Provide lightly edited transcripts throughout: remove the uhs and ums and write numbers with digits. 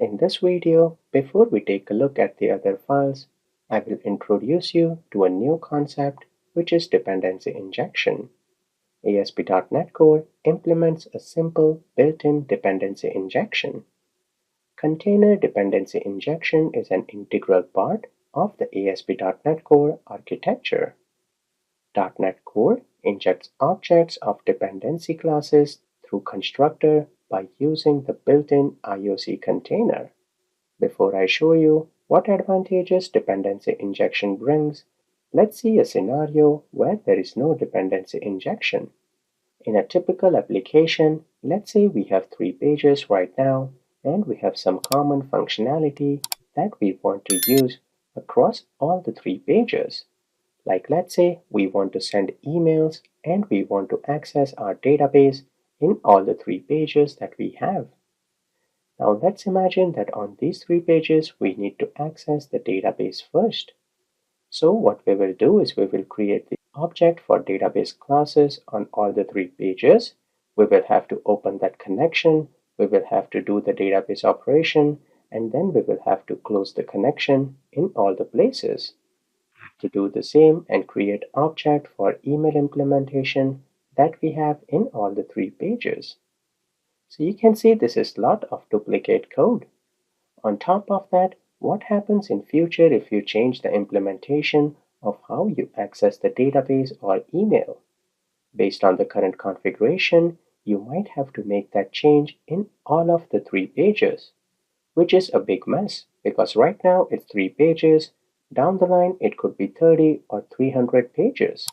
In this video, before we take a look at the other files, I will introduce you to a new concept, which is dependency injection. ASP.NET Core implements a simple built-in dependency injection. Container dependency injection is an integral part of the ASP.NET Core architecture. .NET Core injects objects of dependency classes through constructor by using the built-in IOC container. Before I show you what advantages dependency injection brings, let's see a scenario where there is no dependency injection. In a typical application, let's say we have 3 pages right now, and we have some common functionality that we want to use across all the 3 pages. Like let's say we want to send emails and we want to access our database in all the 3 pages that we have. Now let's imagine that on these 3 pages we need to access the database first. So what we will do is we will create the object for database classes on all the 3 pages. We will have to open that connection, we will have to do the database operation, and then we will have to close the connection in all the places. To do the same and create object for email implementation that we have in all the 3 pages. So you can see this is a lot of duplicate code. On top of that, what happens in future if you change the implementation of how you access the database or email? Based on the current configuration, you might have to make that change in all of the 3 pages, which is a big mess because right now it's 3 pages. Down the line, it could be 30 or 300 pages.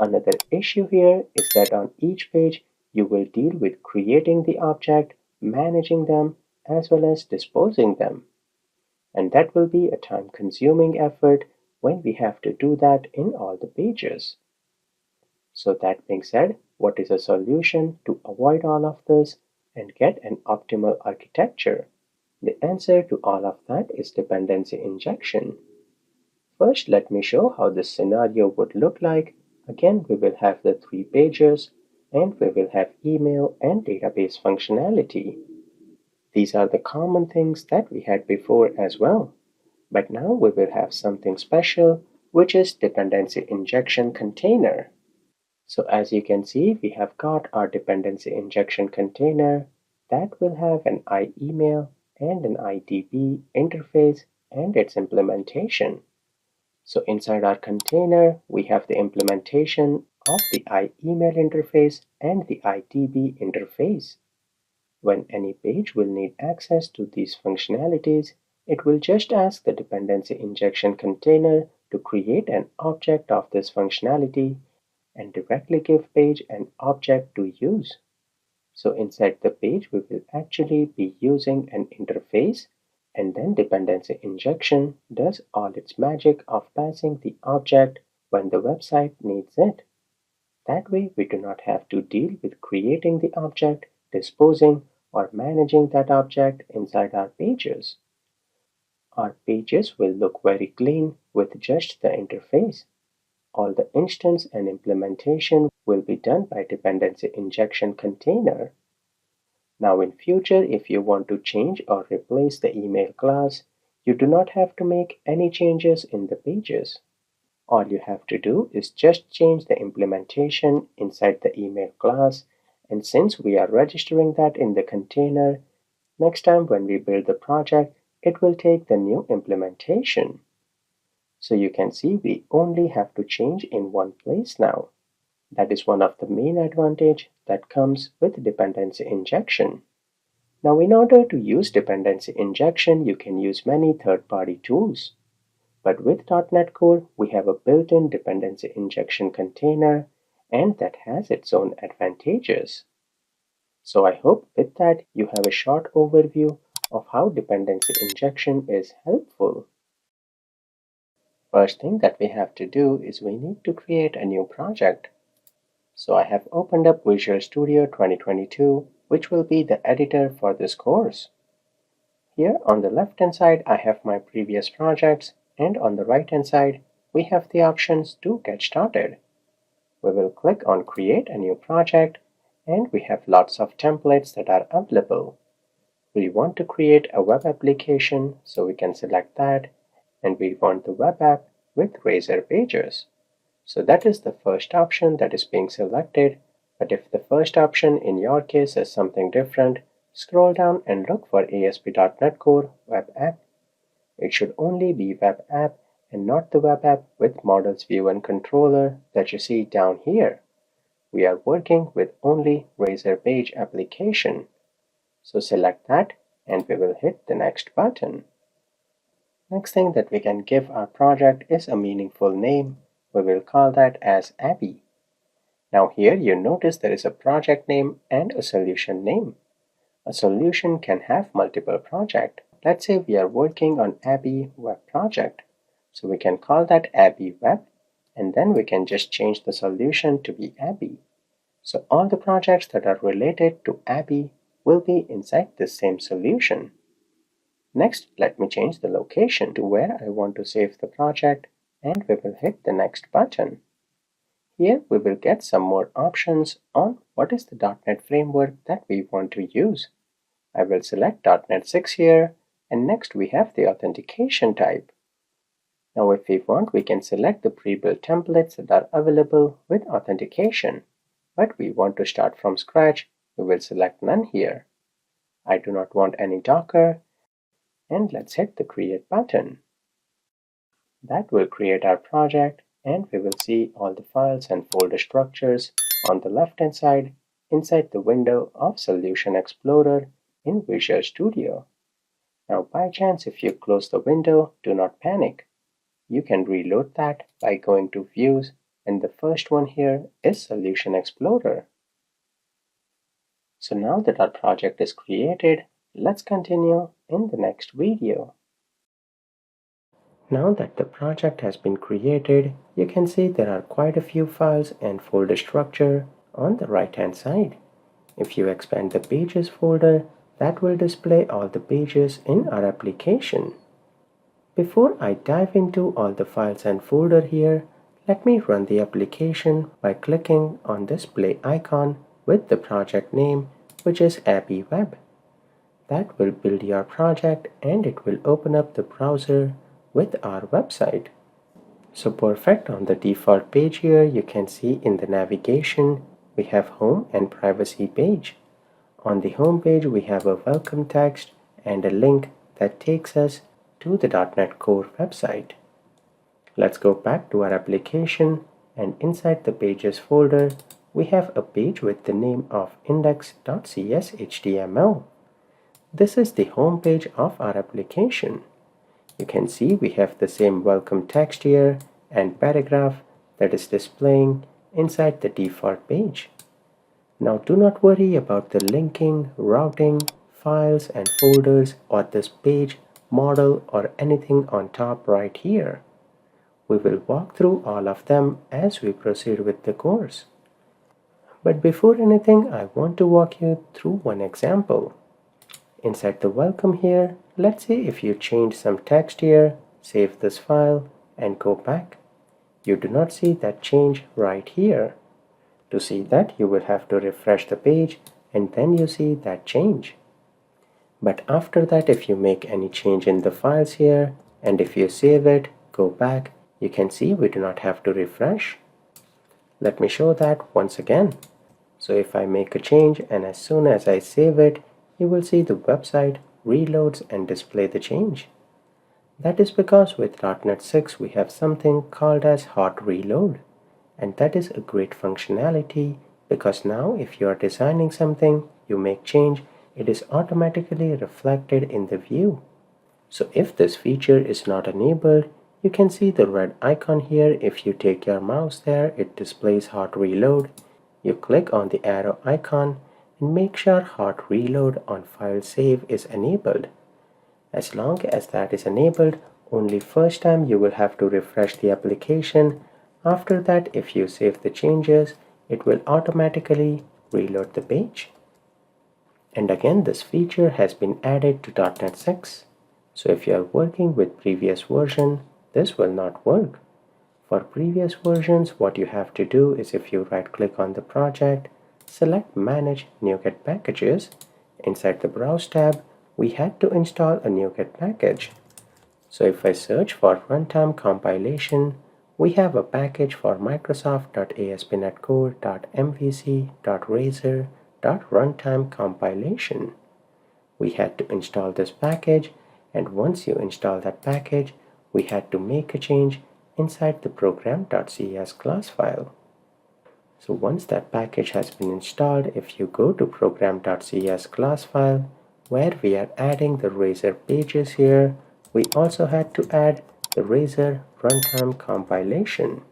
Another issue here is that on each page, you will deal with creating the object, managing them, as well as disposing them. And that will be a time-consuming effort when we have to do that in all the pages. So that being said, what is a solution to avoid all of this and get an optimal architecture? The answer to all of that is dependency injection. First, let me show how this scenario would look like. Again, we will have the 3 pages, and we will have email and database functionality. These are the common things that we had before as well. But now we will have something special, which is dependency injection container. So as you can see, we have got our dependency injection container that will have an iEmail and an IDB interface and its implementation. So inside our container, we have the implementation of the iEmail interface and the IDB interface. When any page will need access to these functionalities, it will just ask the dependency injection container to create an object of this functionality and directly give page an object to use. So inside the page, we will actually be using an interface, and then dependency injection does all its magic of passing the object when the website needs it. That way, we do not have to deal with creating the object, disposing, or managing that object inside our pages. Our pages will look very clean with just the interface. All the instance and implementation will be done by dependency injection container. Now in future, if you want to change or replace the email class, you do not have to make any changes in the pages. All you have to do is just change the implementation inside the email class, and since we are registering that in the container, next time when we build the project, it will take the new implementation. So you can see we only have to change in one place now. That is one of the main advantage that comes with dependency injection. Now in order to use dependency injection, you can use many third-party tools. But with .NET Core, we have a built-in dependency injection container, and that has its own advantages. So I hope with that you have a short overview of how dependency injection is helpful. First thing that we have to do is we need to create a new project. So I have opened up Visual Studio 2022, which will be the editor for this course. Here on the left hand side, I have my previous projects, and on the right hand side, we have the options to get started. We will click on Create a New Project, and we have lots of templates that are available. We want to create a web application, so we can select that, and we want the web app with Blazor pages. So that is the first option that is being selected, but if the first option in your case is something different, scroll down and look for ASP.NET Core Web App. It should only be Web App and not the web app with Models View and Controller that you see down here. We are working with only Blazor Page application. So select that and we will hit the next button. Next thing that we can give our project is a meaningful name. We will call that as Abby. Now here you notice there is a project name and a solution name. A solution can have multiple projects. Let's say we are working on Abby Web Project. So we can call that Abby Web, and then we can just change the solution to be Abby. So all the projects that are related to Abby will be inside this same solution. Next, let me change the location to where I want to save the project, and we will hit the next button. Here we will get some more options on what is the .NET framework that we want to use. I will select .NET 6 here, and next we have the authentication type. Now if we want, we can select the pre-built templates that are available with authentication. But we want to start from scratch, we will select none here. I do not want any Docker, and let's hit the Create button. That will create our project, and we will see all the files and folder structures on the left-hand side inside the window of Solution Explorer in Visual Studio. Now by chance, if you close the window, do not panic. You can reload that by going to Views, and the first one here is Solution Explorer. So now that our project is created, let's continue in the next video. Now that the project has been created, you can see there are quite a few files and folder structure on the right-hand side. If you expand the Pages folder, that will display all the pages in our application. Before I dive into all the files and folder here, let me run the application by clicking on this play icon with the project name, which is Abby Web. That will build your project and it will open up the browser with our website. So perfect, on the default page here, you can see in the navigation, we have Home and Privacy page. On the home page, we have a welcome text and a link that takes us to the .NET Core website. Let's go back to our application, and inside the Pages folder, we have a page with the name of index.cshtml. This is the home page of our application. You can see we have the same welcome text here and paragraph that is displaying inside the default page. Now do not worry about the linking, routing, files and folders or this page, model or anything on top right here. We will walk through all of them as we proceed with the course. But before anything, I want to walk you through one example. Inside the welcome here, let's say if you change some text here, save this file and go back. You do not see that change right here. To see that, you will have to refresh the page and then you see that change. But after that, if you make any change in the files here and if you save it, go back, you can see we do not have to refresh. Let me show that once again. So if I make a change and as soon as I save it, you will see the website reloads and display the change. That is because with .NET 6 we have something called as hot reload. And that is a great functionality because now if you are designing something, you make change, it is automatically reflected in the view. So if this feature is not enabled, you can see the red icon here. If you take your mouse there, it displays hot reload. You click on the arrow icon and make sure hot reload on file save is enabled. As long as that is enabled, only first time you will have to refresh the application. After that, if you save the changes, it will automatically reload the page. And again, this feature has been added to .NET 6. So if you are working with previous version, this will not work. For previous versions, what you have to do is if you right click on the project, select Manage NuGet Packages. Inside the Browse tab, we had to install a NuGet package. So if I search for runtime compilation, we have a package for microsoft.aspnetcore.mvc.razor.runtime compilation. We had to install this package, and once you install that package, we had to make a change inside the program.ces class file. So once that package has been installed, if you go to program.ces class file, where we are adding the Razor pages here, we also had to add the Razor runtime compilation.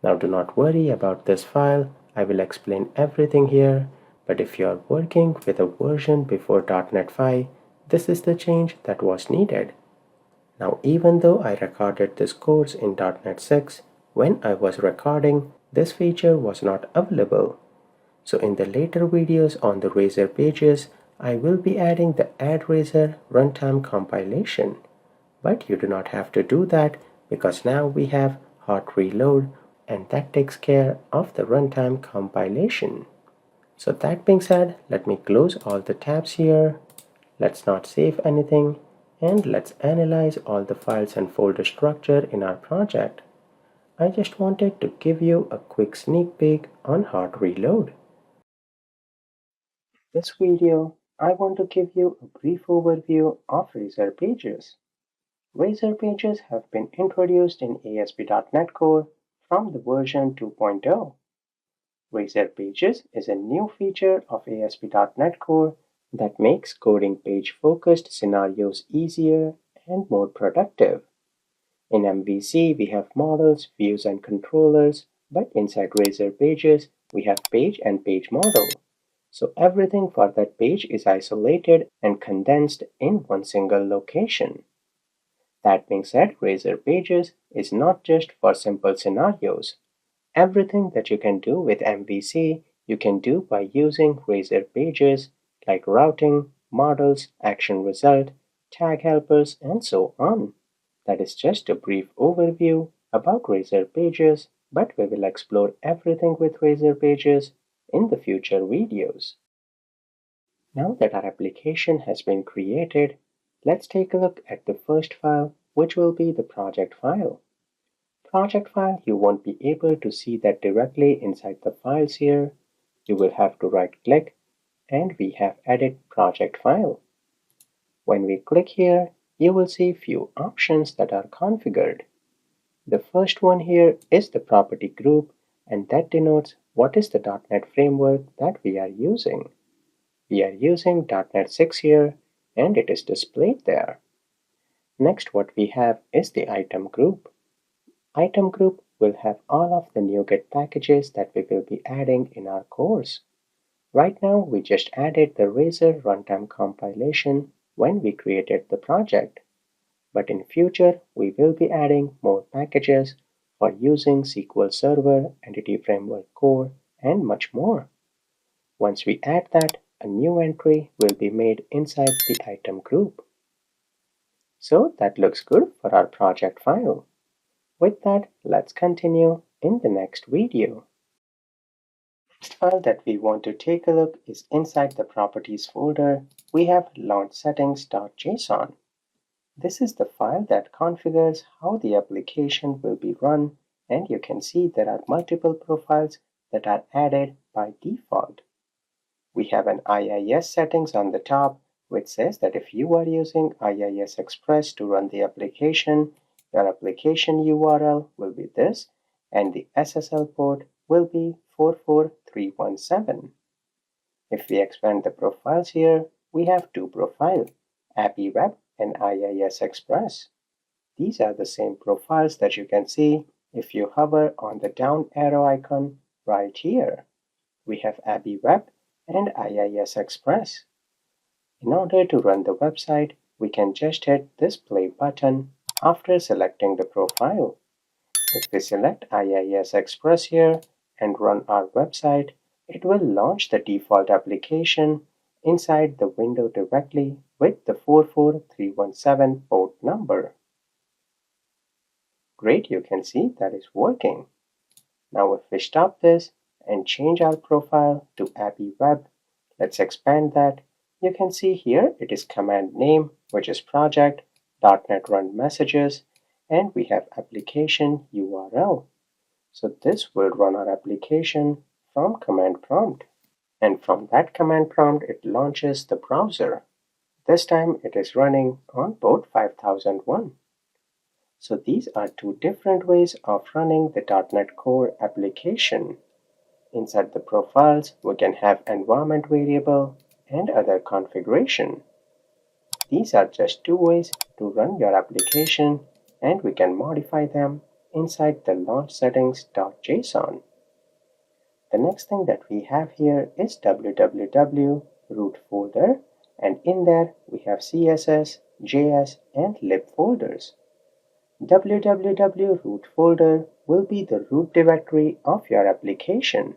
Now do not worry about this file, I will explain everything here, but if you are working with a version before .NET 5, this is the change that was needed. Now even though I recorded this course in .NET 6, when I was recording, this feature was not available. So in the later videos on the Razor pages, I will be adding the Add Razor runtime compilation. But you do not have to do that because now we have hot reload and that takes care of the runtime compilation. So that being said, let me close all the tabs here. Let's not save anything and let's analyze all the files and folder structure in our project. I just wanted to give you a quick sneak peek on hot reload. In this video, I want to give you a brief overview of Razor pages. Razor pages have been introduced in ASP.NET Core from the version 2.0. Razor pages is a new feature of ASP.NET Core that makes coding page-focused scenarios easier and more productive. In MVC, we have models, views, and controllers, but inside Razor pages, we have page and page model. So everything for that page is isolated and condensed in one single location. That being said, Razor pages is not just for simple scenarios. Everything that you can do with MVC, you can do by using Razor pages like routing, models, action result, tag helpers, and so on. That is just a brief overview about Razor pages, but we will explore everything with Razor pages in the future videos. Now that our application has been created, let's take a look at the first file, which will be the project file. Project file, you won't be able to see that directly inside the files here. You will have to right click and we have edit project file. When we click here, you will see few options that are configured. The first one here is the property group, and that denotes what is the .NET framework that we are using. We are using .NET 6 here, and it is displayed there. Next, what we have is the item group. Item group will have all of the NuGet packages that we will be adding in our course. Right now, we just added the Razor runtime compilation when we created the project. But in future, we will be adding more packages for using SQL Server, Entity Framework Core, and much more. Once we add that, a new entry will be made inside the item group. So that looks good for our project file. With that, let's continue in the next video. Next file that we want to take a look is inside the properties folder. We have launch settings.json. This is the file that configures how the application will be run, and you can see there are multiple profiles that are added by default. We have an IIS settings on the top, which says that if you are using IIS Express to run the application, your application URL will be this, and the SSL port will be 44317. If we expand the profiles here, we have two profiles, Appy Web and IIS Express. These are the same profiles that you can see if you hover on the down arrow icon right here. We have Appy Web and IIS Express. In order to run the website, we can just hit this play button after selecting the profile. If we select IIS Express here and run our website, it will launch the default application inside the window directly with the 44317 port number. Great, you can see that is working. Now if we stop this and change our profile to Appy Web, let's expand that You can see here it is command name, which is project, .NET Run Messages, and we have application URL. So this will run our application from command prompt. And from that command prompt, it launches the browser. This time it is running on port 5001. So these are two different ways of running the .NET Core application. Inside the profiles, we can have environment variable and other configuration. These are just two ways to run your application, and we can modify them inside the launch settings.json. The next thing that we have here is www root folder, and in there we have CSS, JS, and lib folders. www root folder will be the root directory of your application.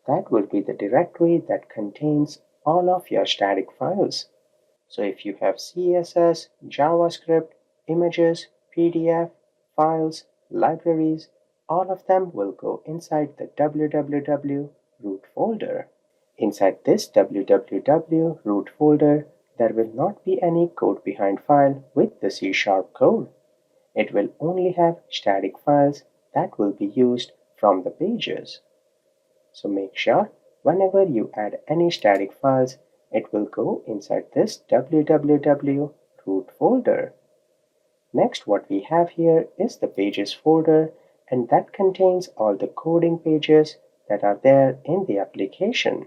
That will be the directory that contains all of your static files. So if you have CSS, JavaScript, images, PDF, files, libraries, all of them will go inside the www root folder. Inside this www root folder, there will not be any code behind file with the C# code. It will only have static files that will be used from the pages. So make sure whenever you add any static files, it will go inside this www root folder. Next, what we have here is the pages folder, and that contains all the coding pages that are there in the application.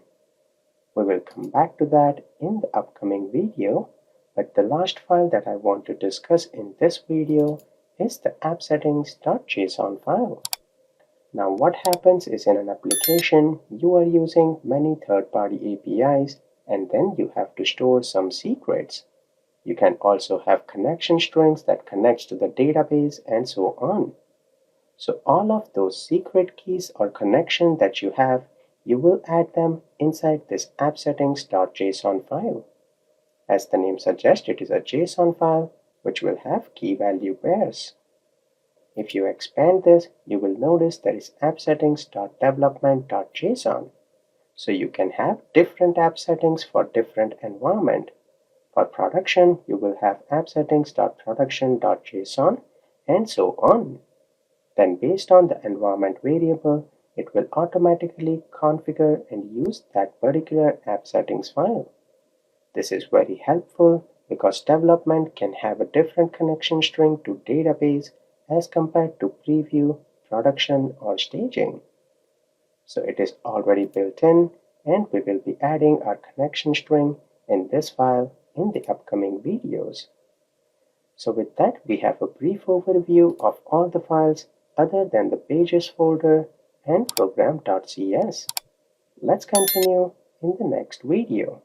We will come back to that in the upcoming video, but the last file that I want to discuss in this video is the appsettings.json file. Now what happens is in an application, you are using many third-party APIs, and then you have to store some secrets. You can also have connection strings that connects to the database and so on. So all of those secret keys or connection that you have, you will add them inside this appsettings.json file. As the name suggests, it is a JSON file which will have key value pairs. If you expand this, you will notice there is appsettings.development.json. So you can have different app settings for different environment. For production, you will have appsettings.production.json and so on. Then based on the environment variable, it will automatically configure and use that particular app settings file. This is very helpful because development can have a different connection string to database as compared to preview, production, or staging. So it is already built in, and we will be adding our connection string in this file in the upcoming videos. So with that, we have a brief overview of all the files other than the pages folder and program.cs. Let's continue in the next video.